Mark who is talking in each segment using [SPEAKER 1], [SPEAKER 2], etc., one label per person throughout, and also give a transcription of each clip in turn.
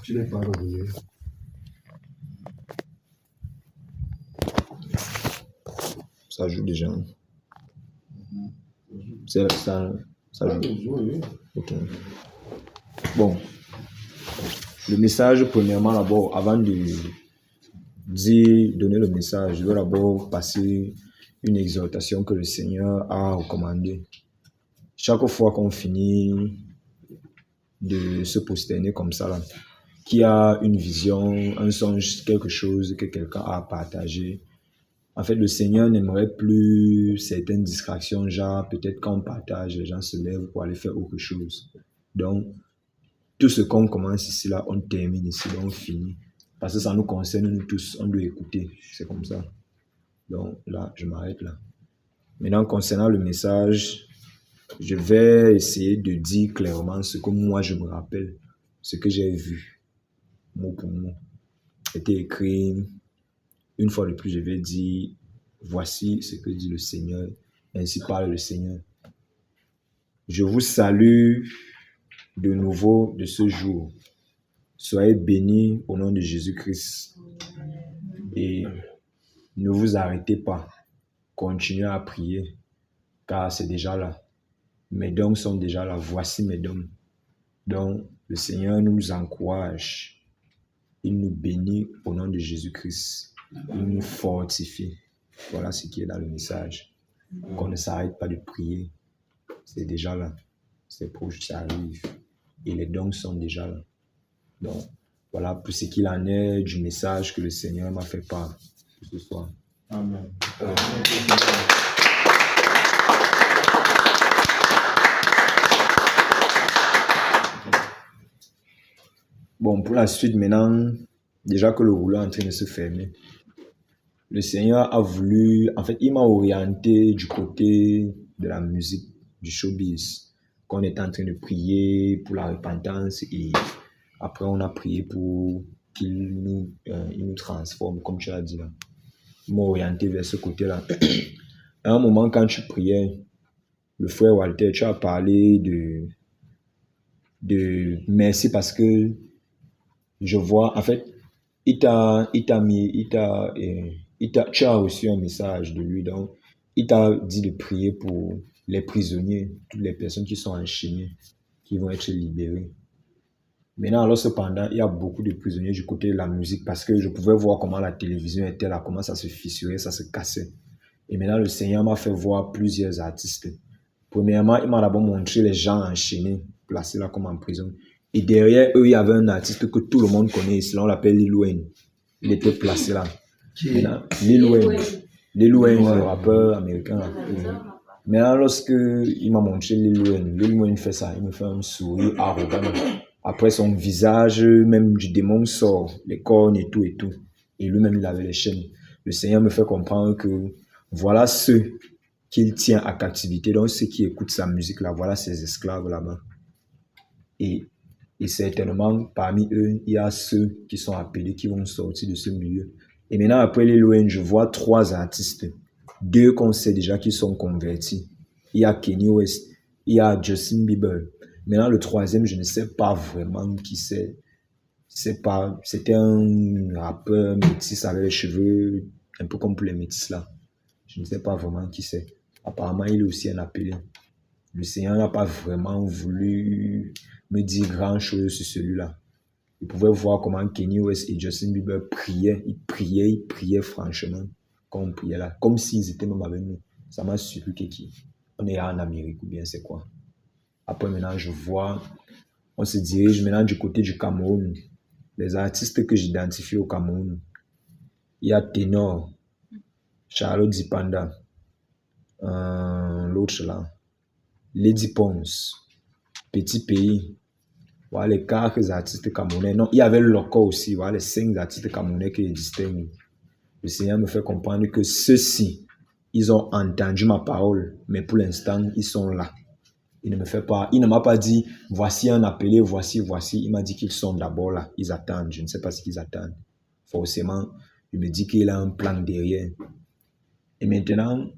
[SPEAKER 1] Tu n'es pas revenu. Ça joue déjà. Ça joue. Ok. Bon. Le message, premièrement, d'abord, avant de donner le message, je dois d'abord passer une exhortation que le Seigneur a recommandée. Chaque fois qu'on finit de se prosterner comme ça, là, qui a une vision, un songe, quelque chose que quelqu'un a partagé. En fait, le Seigneur n'aimerait plus certaines distractions, genre peut-être quand on partage, les gens se lèvent pour aller faire autre chose. Donc, tout ce qu'on commence ici, là, on termine ici, donc on finit. Parce que ça nous concerne, nous tous, on doit écouter. C'est comme ça. Donc là, je m'arrête là. Maintenant, concernant le message, je vais essayer de dire clairement ce que moi je me rappelle, ce que j'ai vu, mot pour mot. C'était écrit, une fois de plus, je vais dire, voici ce que dit le Seigneur, ainsi parle le Seigneur. Je vous salue de nouveau de ce jour. Soyez bénis au nom de Jésus-Christ. Et ne vous arrêtez pas. Continuez à prier, car c'est déjà là. Mes dons sont déjà là. Voici mes dons. Donc, le Seigneur nous encourage. Il nous bénit au nom de Jésus-Christ. Il nous fortifie. Voilà ce qui est dans le message. Qu'on ne s'arrête pas de prier. C'est déjà là. C'est proche, ça arrive. Et les dons sont déjà là. Donc, voilà pour ce qu'il en est du message que le Seigneur m'a fait part ce soir.
[SPEAKER 2] Amen.
[SPEAKER 1] Bon, pour la suite, maintenant, déjà que le rouleau est en train de se fermer, le Seigneur a voulu, en fait, il m'a orienté du côté de la musique, du showbiz, qu'on est en train de prier pour la repentance et après on a prié pour qu'il nous transforme, comme tu l'as dit là. Il m'a orienté vers ce côté-là. À un moment, quand tu priais, le frère Walter, tu as parlé de merci parce que je vois, en fait, tu as reçu un message de lui, donc il t'a dit de prier pour les prisonniers, toutes les personnes qui sont enchaînées, qui vont être libérées. Maintenant, alors cependant, il y a beaucoup de prisonniers du côté de la musique parce que je pouvais voir comment la télévision était là, comment ça se fissurait, ça se cassait. Et maintenant, le Seigneur m'a fait voir plusieurs artistes. Premièrement, il m'a d'abord montré les gens enchaînés, placés là comme en prison. Et derrière eux, il y avait un artiste que tout le monde connaît ici, on l'appelle Lil Wayne. Il était placé là. Maintenant, Lil Wayne, le rappeur américain. Là. Maintenant, lorsque il m'a montré Lil Wayne fait ça, il me fait un sourire arrogant. Après, son visage, même du démon sort, les cornes et tout et tout. Et lui-même, il avait les chaînes. Le Seigneur me fait comprendre que voilà ceux qu'il tient à captivité. Donc, ceux qui écoutent sa musique là, voilà ses esclaves là-bas. Et certainement, parmi eux, il y a ceux qui sont appelés, qui vont sortir de ce milieu. Et maintenant, après les Loin, je vois 3 artistes. 2 qu'on sait déjà qui sont convertis. Il y a Kanye West, il y a Justin Bieber. Maintenant, le 3e, je ne sais pas vraiment qui c'est. C'était un rappeur métis avec les cheveux un peu comme pour les métis là. Je ne sais pas vraiment qui c'est. Apparemment, il est aussi un appelé. Le Seigneur n'a pas vraiment voulu me dire grand-chose sur celui-là. Il pouvait voir comment Kanye West et Justin Bieber priaient. Ils priaient franchement. Comme on priait là. Comme s'ils étaient même avec nous. Ça m'a surpris qu'on est en Amérique ou bien c'est quoi. Après maintenant, je vois, on se dirige maintenant du côté du Cameroun. Les artistes que j'identifie au Cameroun. Il y a Ténor, Charlotte Zipanda, l'autre là, Lady Pons, Petit Pays. Voilà les 4 artistes camerounais. Non, il y avait le Loco aussi. Voilà les 5 artistes camerounais qui existaient. Le Seigneur me fait comprendre que ceux-ci, ils ont entendu ma parole, mais pour l'instant, ils sont là. Il ne m'a pas dit, voici un appelé, voici. Il m'a dit qu'ils sont d'abord là. Ils attendent. Je ne sais pas ce qu'ils attendent. Forcément, il me dit qu'il a un plan derrière. Et maintenant,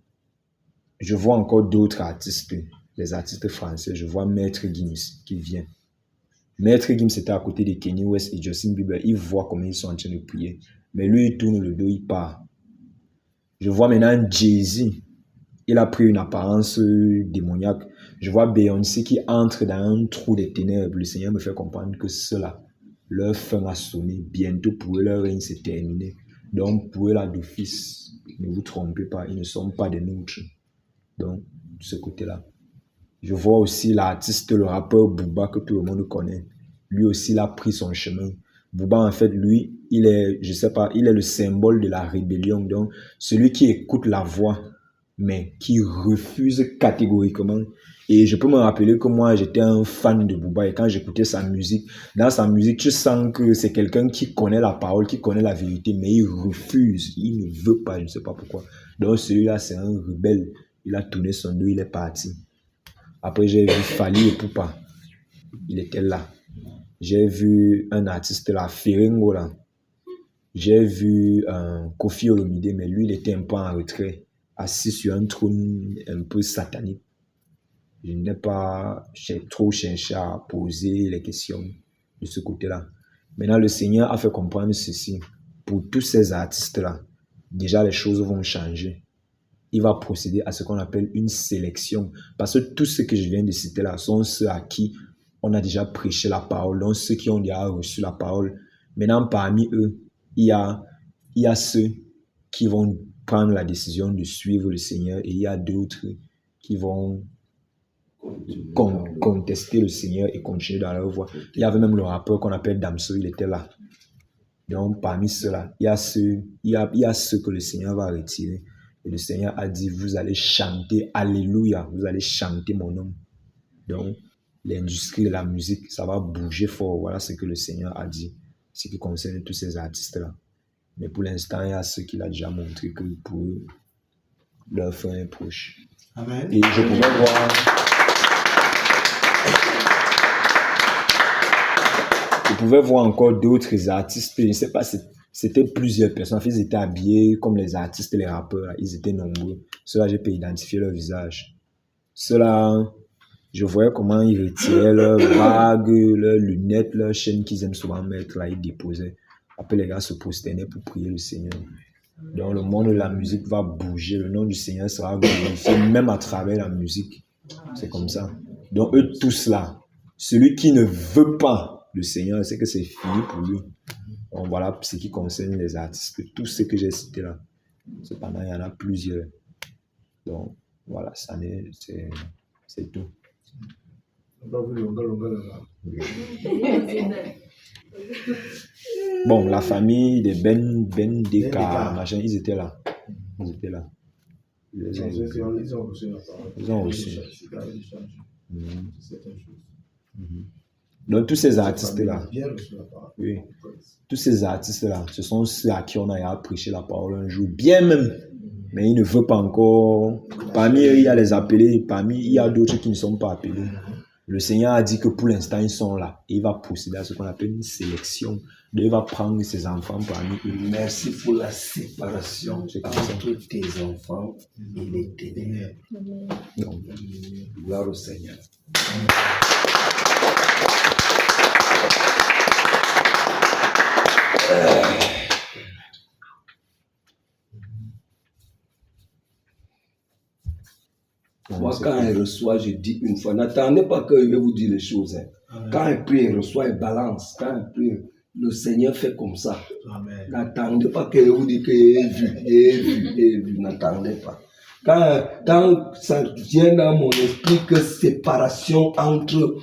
[SPEAKER 1] je vois encore d'autres artistes, les artistes français. Je vois Maître Gims qui vient. Maître Gims était à côté de Kanye West et Justin Bieber. Il voit comment ils sont en train de prier. Mais lui, il tourne le dos, il part. Je vois maintenant Jay-Z. Il a pris une apparence démoniaque. Je vois Beyoncé qui entre dans un trou des ténèbres. Le Seigneur me fait comprendre que cela, leur fin a sonné. Bientôt pour eux, leur règne s'est terminé. Donc pour eux, là d'office, ne vous trompez pas, ils ne sont pas des nôtres. Donc, de ce côté-là. Je vois aussi l'artiste, le rappeur Booba que tout le monde connaît. Lui aussi, il a pris son chemin. Booba, en fait, lui, il est, je sais pas, il est le symbole de la rébellion. Donc, celui qui écoute la voix, mais qui refuse catégoriquement. Et je peux me rappeler que moi, j'étais un fan de Booba et quand j'écoutais sa musique, dans sa musique, tu sens que c'est quelqu'un qui connaît la parole, qui connaît la vérité, mais il refuse, il ne veut pas, je ne sais pas pourquoi. Donc, celui-là, c'est un rebelle. Il a tourné son dos, il est parti. Après, j'ai vu Fally Ipupa. Il était là. J'ai vu un artiste là, Ferringo là. J'ai vu Kofi Olomide, mais lui, il était un peu en retrait, assis sur un trône un peu satanique. Je n'ai pas trop cherché à poser les questions de ce côté-là. Maintenant, le Seigneur a fait comprendre ceci. Pour tous ces artistes-là, déjà les choses vont changer. Il va procéder à ce qu'on appelle une sélection. Parce que tous ceux que je viens de citer là sont ceux à qui on a déjà prêché la parole, donc ceux qui ont déjà reçu la parole. Maintenant, parmi eux, il y a ceux qui vont prendre la décision de suivre le Seigneur et il y a d'autres qui vont contester le Seigneur et continuer dans leur voie. Il y avait même le rappeur qu'on appelle Damso, il était là. Donc, parmi ceux-là, il y a ceux que le Seigneur va retirer. Et le Seigneur a dit, vous allez chanter Alléluia, vous allez chanter mon nom. Donc, l'industrie de la musique, ça va bouger fort. Voilà ce que le Seigneur a dit, ce qui concerne tous ces artistes-là. Mais pour l'instant, il y a ceux qu'il a déjà montré que pour eux, leur fin est proche.
[SPEAKER 2] Amen.
[SPEAKER 1] Et je pouvais voir... Je pouvais voir encore d'autres artistes, je ne sais pas, c'était plusieurs personnes. En fait, ils étaient habillés comme les artistes, les rappeurs, ils étaient nombreux. Ceux-là, j'ai pu identifier leur visage. Ceux-là, je voyais comment ils retiraient leurs bagues, leurs lunettes, leurs chaînes qu'ils aiment souvent mettre, là, ils déposaient. Après, les gars se prosternaient pour prier le Seigneur. Donc, le monde de la musique va bouger, le nom du Seigneur sera glorifié, même à travers la musique. C'est comme ça. Donc, eux tous là, celui qui ne veut pas le Seigneur, c'est que c'est fini pour lui. Donc voilà ce qui concerne les artistes, tous ceux que j'ai cités là. Cependant, il y en a plusieurs. Donc voilà, c'est tout. Bon, la famille de Ben Deka, machin, ils étaient là. Ils étaient là. Ils ont reçu. Donc tous ces artistes-là, oui, tous ces artistes-là, ce sont ceux à qui on a prêché la parole un jour, bien même, mais ils ne veulent pas encore. Parmi eux, il y a les appelés, il y a d'autres qui ne sont pas appelés. Le Seigneur a dit que pour l'instant, ils sont là. Et il va procéder à ce qu'on appelle une sélection. Donc, il va prendre ses enfants parmi eux.
[SPEAKER 3] Merci pour la séparation entre tes enfants et les ténèbres.
[SPEAKER 1] Donc,
[SPEAKER 3] gloire au Seigneur. Moi, quand elle reçoit, je dis une fois, n'attendez pas que je vais vous dire les choses. Hein. Quand elle prie, elle reçoit, elle balance. Quand elle prie, le Seigneur fait comme ça. Amen. N'attendez pas que je vous dise que j'ai vu. N'attendez pas. Quand ça vient dans mon esprit que séparation entre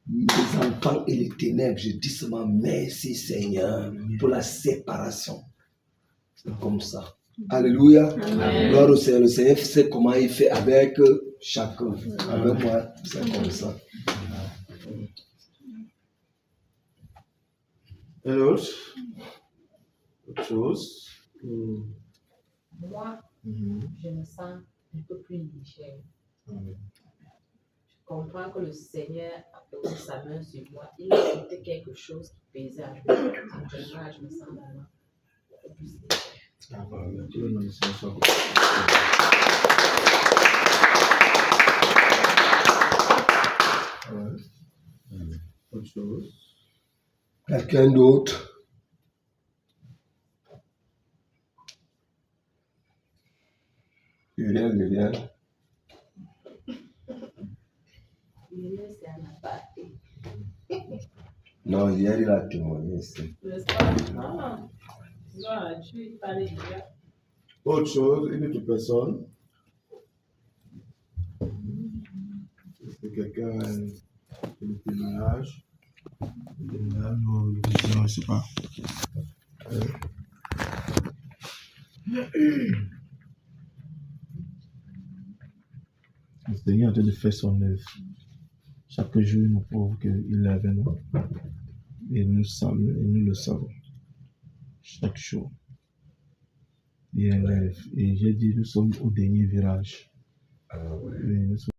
[SPEAKER 3] mes enfants et les ténèbres, je dis seulement merci Seigneur pour la séparation. C'est comme ça. Alléluia. Amen. Gloire au Seigneur. Le Seigneur sait comment il fait avec chacun. Avec moi, c'est comme ça.
[SPEAKER 2] Et l'autre? Autre chose?
[SPEAKER 4] Moi, je me sens un peu plus légère. Je comprends que le Seigneur a posé sa main sur moi. Il a ôté quelque chose qui pesait à moi. Actuellement, je me sens vraiment un peu plus légère.
[SPEAKER 3] Quelqu'un d'autre? Uriel.
[SPEAKER 4] C'est un aparté.
[SPEAKER 3] Non, hier il a témoigné ici.
[SPEAKER 4] N'est-ce pas? Non. Non, tu parlais déjà.
[SPEAKER 2] Autre chose, une autre personne. Est-ce que quelqu'un a un témoignage? Un témoignage ou une vision, je ne sais pas. Le Seigneur est en train de faire son œuvre. Chaque jour, nous prouvons qu'il est avec nous. Et nous le savons. Chaque jour. Il y a un œuvre. Et j'ai dit, nous sommes au dernier virage.
[SPEAKER 3] Ah ouais.
[SPEAKER 2] Oui, nous sommes